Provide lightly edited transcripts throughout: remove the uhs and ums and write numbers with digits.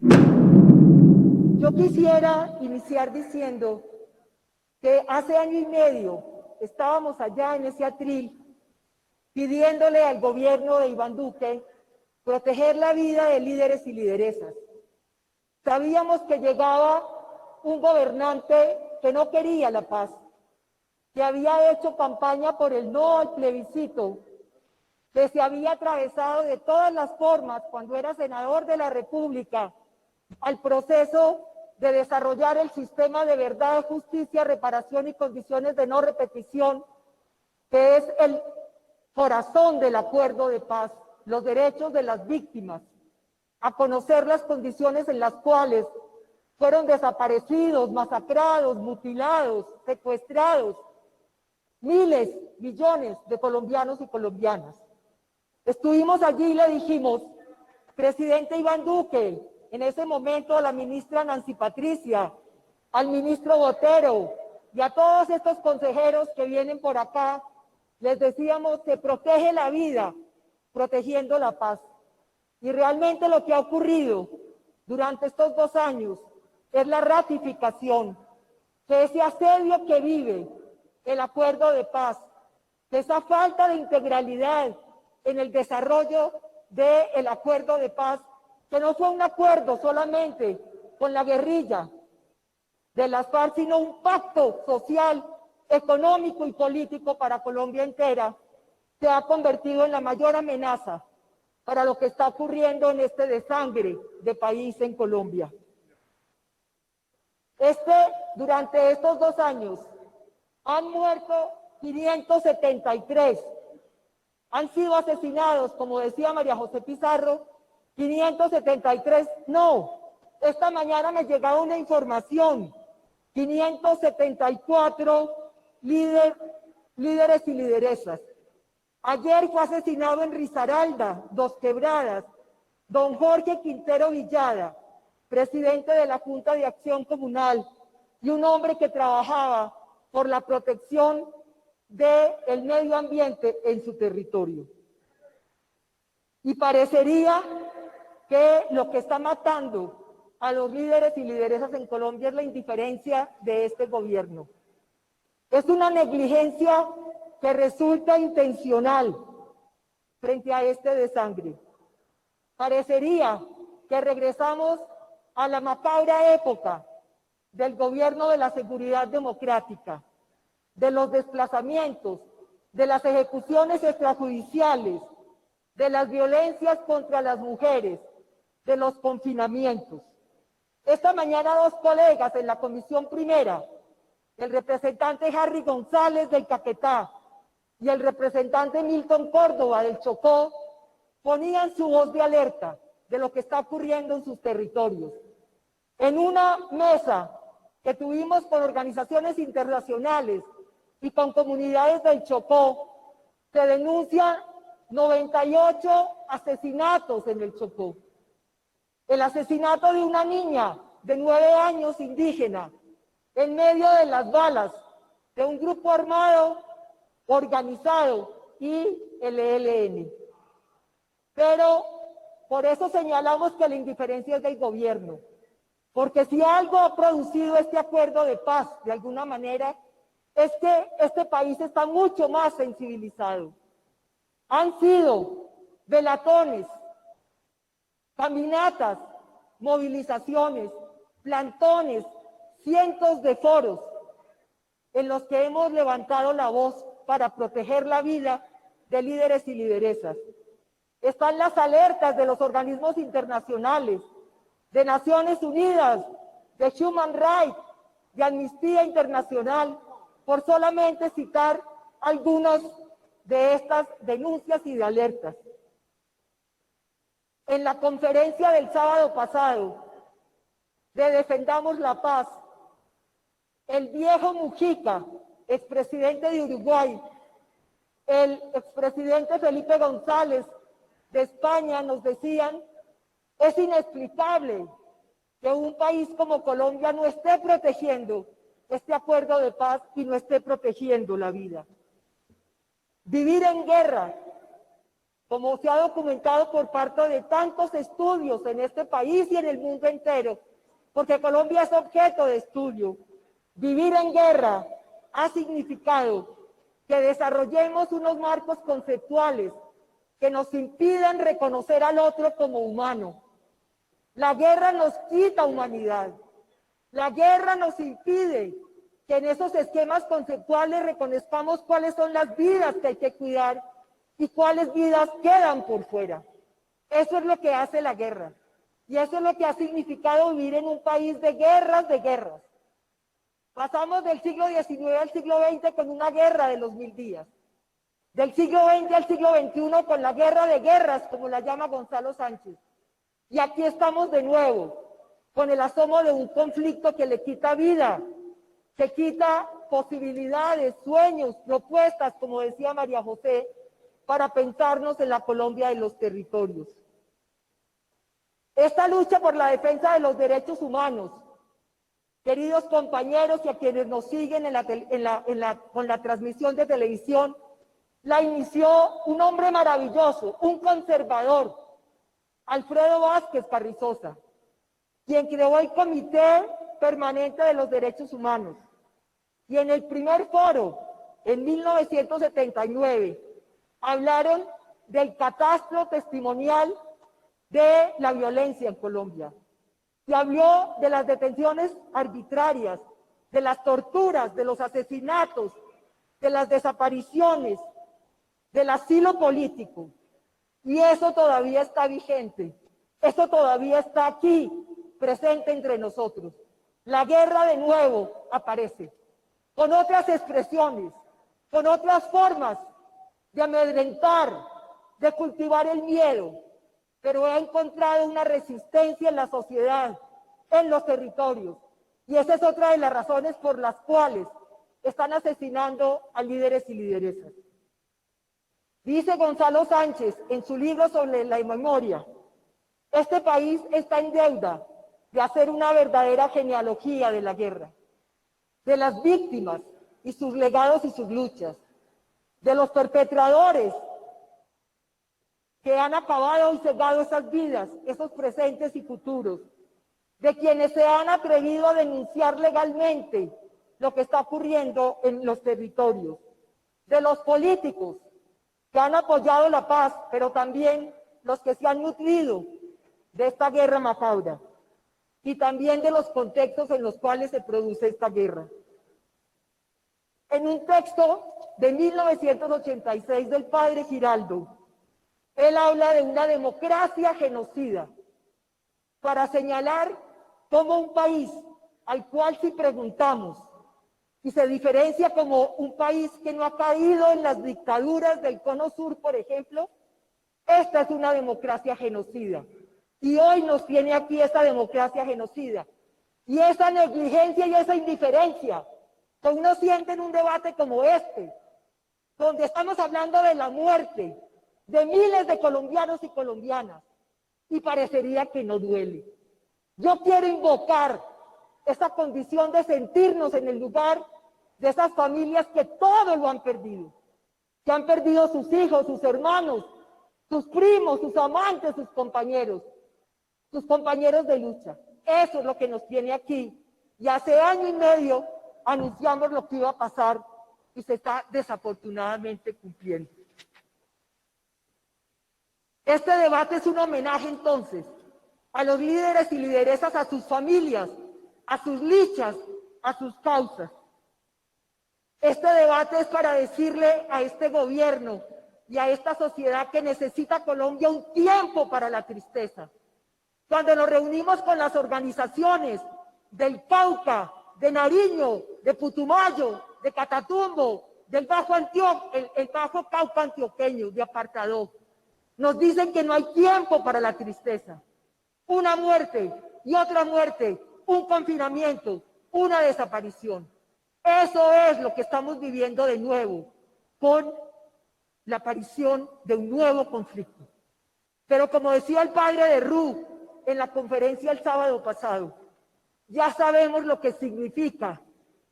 Yo quisiera iniciar diciendo que hace año y medio estábamos allá en ese atril pidiéndole al gobierno de Iván Duque proteger la vida de líderes y lideresas. Sabíamos que llegaba un gobernante que no quería la paz, que había hecho campaña por el no al plebiscito, que se había atravesado de todas las formas cuando era senador de la República al proceso de desarrollar el sistema de verdad, justicia, reparación y condiciones de no repetición, que es el corazón del acuerdo de paz, los derechos de las víctimas, a conocer las condiciones en las cuales fueron desaparecidos, masacrados, mutilados, secuestrados miles, millones de colombianos y colombianas. Estuvimos allí y le dijimos, presidente Iván Duque, en ese momento a la ministra Nancy Patricia, al ministro Botero y a todos estos consejeros que vienen por acá, les decíamos, se protege la vida protegiendo la paz. Y realmente lo que ha ocurrido durante estos 2 años es la ratificación que ese asedio que vive el acuerdo de paz, de esa falta de integralidad en el desarrollo del acuerdo de paz, que no fue un acuerdo solamente con la guerrilla de las FARC, sino un pacto social, económico y político para Colombia entera, se ha convertido en la mayor amenaza para lo que está ocurriendo en este desangre de país en Colombia. Durante estos 2 años han muerto 573, han sido asesinados, como decía María José Pizarro, 573, no, esta mañana me llegaba una información, 574 líderes y lideresas. Ayer fue asesinado en Risaralda, Dos Quebradas, don Jorge Quintero Villada, presidente de la Junta de Acción Comunal, y un hombre que trabajaba por la protección del medio ambiente en su territorio. Y parecería que lo que está matando a los líderes y lideresas en Colombia es la indiferencia de este gobierno. Es una negligencia que resulta intencional frente a este desangre. Parecería que regresamos a la macabra época del gobierno de la seguridad democrática, de los desplazamientos, de las ejecuciones extrajudiciales, de las violencias contra las mujeres, de los confinamientos. Esta mañana 2 colegas en la comisión primera, el representante Harry González del Caquetá y el representante Milton Córdoba del Chocó, ponían su voz de alerta de lo que está ocurriendo en sus territorios. En una mesa que tuvimos con organizaciones internacionales y con comunidades del Chocó, se denuncian 98 asesinatos en el Chocó. El asesinato de una niña de 9 años indígena en medio de las balas de un grupo armado organizado y el ELN. Pero por eso señalamos que la indiferencia es del gobierno, porque si algo ha producido este acuerdo de paz de alguna manera es que este país está mucho más sensibilizado. Han sido velatones, caminatas, movilizaciones, plantones, cientos de foros en los que hemos levantado la voz para proteger la vida de líderes y lideresas. Están las alertas de los organismos internacionales, de Naciones Unidas, de Human Rights, de Amnistía Internacional, por solamente citar algunas de estas denuncias y de alertas. En la conferencia del sábado pasado de Defendamos la Paz, el viejo Mujica, expresidente de Uruguay, el expresidente Felipe González de España nos decían, es inexplicable que un país como Colombia no esté protegiendo este acuerdo de paz y no esté protegiendo la vida. Vivir en guerra como se ha documentado por parte de tantos estudios en este país y en el mundo entero, porque Colombia es objeto de estudio. Vivir en guerra ha significado que desarrollemos unos marcos conceptuales que nos impidan reconocer al otro como humano. La guerra nos quita humanidad. La guerra nos impide que en esos esquemas conceptuales reconozcamos cuáles son las vidas que hay que cuidar y cuáles vidas quedan por fuera. Eso es lo que hace la guerra. Y eso es lo que ha significado vivir en un país de guerras, de guerras. Pasamos del siglo XIX al siglo XX con una guerra de los 1000 días. Del siglo XX al siglo XXI con la guerra de guerras, como la llama Gonzalo Sánchez. Y aquí estamos de nuevo, con el asomo de un conflicto que le quita vida, que quita posibilidades, sueños, propuestas, como decía María José, para pensarnos en la Colombia de los territorios. Esta lucha por la defensa de los derechos humanos, queridos compañeros y a quienes nos siguen con la transmisión de televisión, la inició un hombre maravilloso, un conservador, Alfredo Vázquez Carrizosa, quien creó el Comité Permanente de los Derechos Humanos. Y en el primer foro, en 1979, hablaron del catastro testimonial de la violencia en Colombia. Se habló de las detenciones arbitrarias, de las torturas, de los asesinatos, de las desapariciones, del asilo político. Y eso todavía está vigente, eso todavía está aquí, presente entre nosotros. La guerra de nuevo aparece, con otras expresiones, con otras formas de amedrentar, de cultivar el miedo, pero ha encontrado una resistencia en la sociedad, en los territorios. Y esa es otra de las razones por las cuales están asesinando a líderes y lideresas. Dice Gonzalo Sánchez en su libro sobre la memoria, este país está en deuda de hacer una verdadera genealogía de la guerra, de las víctimas y sus legados y sus luchas, de los perpetradores que han acabado y cegado esas vidas, esos presentes y futuros, de quienes se han atrevido a denunciar legalmente lo que está ocurriendo en los territorios, de los políticos que han apoyado la paz, pero también los que se han nutrido de esta guerra macabra y también de los contextos en los cuales se produce esta guerra. En un texto de 1986 del padre Giraldo, él habla de una democracia genocida para señalar cómo un país al cual si preguntamos y se diferencia como un país que no ha caído en las dictaduras del Cono Sur, por ejemplo, esta es una democracia genocida. Y hoy nos tiene aquí esta democracia genocida. Y esa negligencia y esa indiferencia que uno siente en un debate como este, donde estamos hablando de la muerte de miles de colombianos y colombianas, y parecería que no duele. Yo quiero invocar esa condición de sentirnos en el lugar de esas familias que todo lo han perdido, que han perdido sus hijos, sus hermanos, sus primos, sus amantes, sus compañeros de lucha. Eso es lo que nos tiene aquí. Y hace año y medio anunciamos lo que iba a pasar y se está desafortunadamente cumpliendo. Este debate es un homenaje entonces a los líderes y lideresas, a sus familias, a sus luchas, a sus causas. Este debate es para decirle a este gobierno y a esta sociedad que necesita Colombia un tiempo para la tristeza. Cuando nos reunimos con las organizaciones del Cauca, de Nariño, de Putumayo, de Catatumbo, del Bajo el Bajo Cauca antioqueño, de Apartadó, nos dicen que no hay tiempo para la tristeza. Una muerte y otra muerte, un confinamiento, una desaparición. Eso es lo que estamos viviendo de nuevo con la aparición de un nuevo conflicto. Pero como decía el padre de Ru en la conferencia el sábado pasado, ya sabemos lo que significa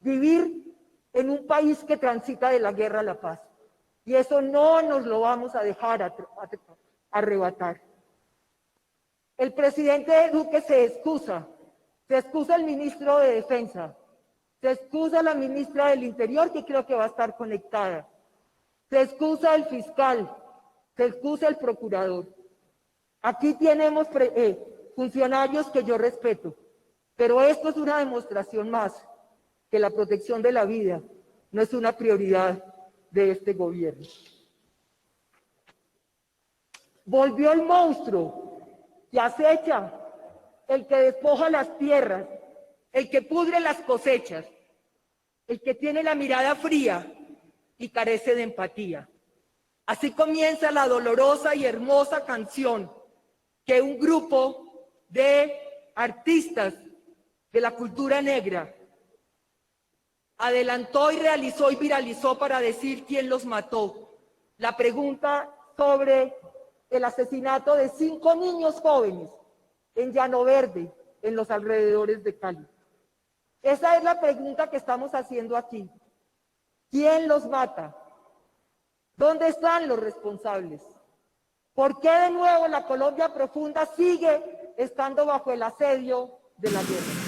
vivir en un país que transita de la guerra a la paz. Y eso no nos lo vamos a dejar arrebatar. El presidente Duque se excusa el ministro de Defensa, se excusa la ministra del Interior, que creo que va a estar conectada, se excusa el fiscal, se excusa el procurador. Aquí tenemos funcionarios que yo respeto, pero esto es una demostración más que la protección de la vida no es una prioridad de este gobierno. Volvió el monstruo que acecha, el que despoja las tierras, el que pudre las cosechas, el que tiene la mirada fría y carece de empatía. Así comienza la dolorosa y hermosa canción que un grupo de artistas de la cultura negra adelantó y realizó y viralizó para decir quién los mató. La pregunta sobre el asesinato de 5 niños jóvenes en Llano Verde, en los alrededores de Cali. Esa es la pregunta que estamos haciendo aquí. ¿Quién los mata? ¿Dónde están los responsables? ¿Por qué de nuevo la Colombia profunda sigue estando bajo el asedio de la guerra?